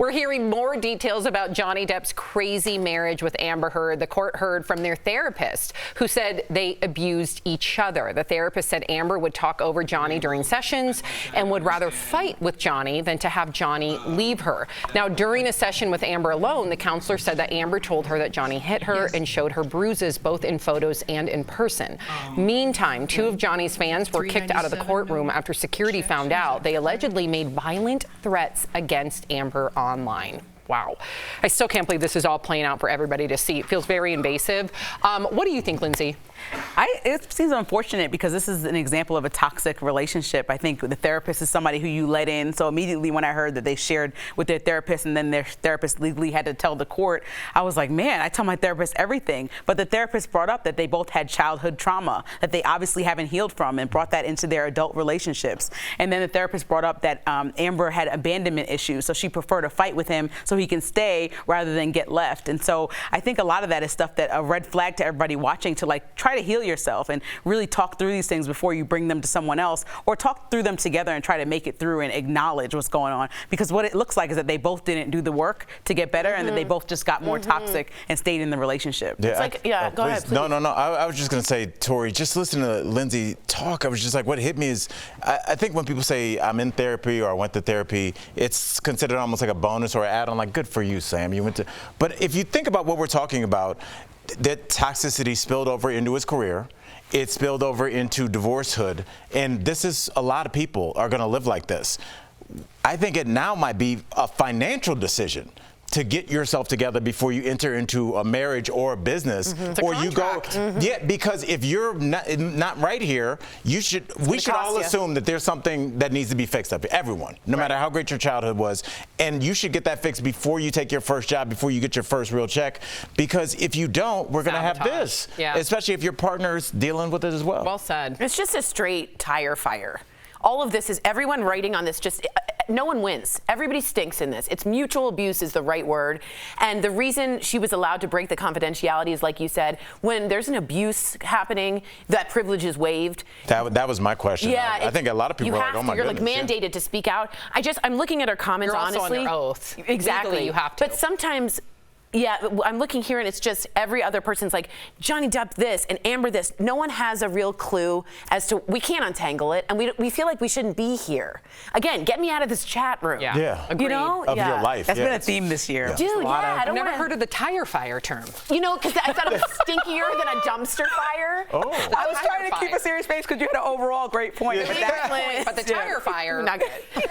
We're hearing more details about Johnny Depp's crazy marriage with Amber Heard. The court heard from their therapist, who said they abused each other. The therapist said Amber would talk over Johnny during sessions and would rather fight with Johnny than to have Johnny leave her. Now, during a session with Amber alone, the counselor said that Amber told her that Johnny hit her and showed her bruises both in photos and in person. Meantime, two of Johnny's fans were kicked out of the courtroom after security found out they allegedly made violent threats against Amber online. Wow. I still can't believe this is all playing out for everybody to see. It feels very invasive. What do you think, Lindsay? It seems unfortunate because this is an example of a toxic relationship. I think the therapist is somebody who you let in. So immediately when I heard that they shared with their therapist and then their therapist legally had to tell the court, I was like, man, I tell my therapist everything. But the therapist brought up that they both had childhood trauma that they obviously haven't healed from and brought that into their adult relationships. And then the therapist brought up that Amber had abandonment issues. So she preferred to fight with him so he can stay rather than get left. And so I think a lot of that is stuff that a red flag to everybody watching to like try to heal yourself and really talk through these things before you bring them to someone else, or talk through them together and try to make it through and acknowledge what's going on. Because what it looks like is that they both didn't do the work to get better and that they both just got more toxic and stayed in the relationship. Yeah, it's like, go ahead, please. No. I was just going to say, Tori, just listening to Lindsay talk, I was just like, what hit me is, I think when people say I'm in therapy or I went to therapy, it's considered almost like a bonus or an add-on, like, good for you, Sam. You went to. But if you think about what we're talking about, that toxicity spilled over into his career. It spilled over into divorcehood. And this is, a lot of people are going to live like this. I think it now might be a financial decision to get yourself together before you enter into a marriage or a business, or you go, because if you're not right here, we should all assume that there's something that needs to be fixed up. Everyone, no matter how great your childhood was, and you should get that fixed before you take your first job, before you get your first real check, because if you don't, we're going to have this, especially if your partner's dealing with it as well. Well said. It's just a straight tire fire. All of this is everyone writing on this, just no one wins. Everybody stinks in this. It's mutual abuse is the right word. And the reason she was allowed to break the confidentiality is, like you said, when there's an abuse happening, that privilege is waived. That was my question. Yeah, I think a lot of people are like, oh my goodness. You're like mandated to speak out. I'm looking at her comments, You're also honestly. under oath. Exactly. Legally, you have to. But sometimes, yeah, I'm looking here and it's just every other person's like, Johnny Depp this and Amber this. No one has a real clue as to, we can't untangle it, and we feel like we shouldn't be here. Again, get me out of this chat room. Yeah. You know? Of your life. That's been a theme this year. Dude, I I've never heard of the tire fire term. You know, because I thought it was stinkier than a dumpster fire. Oh. I was trying to keep a serious face because you had an overall great point. Exactly. But the tire fire. Not good.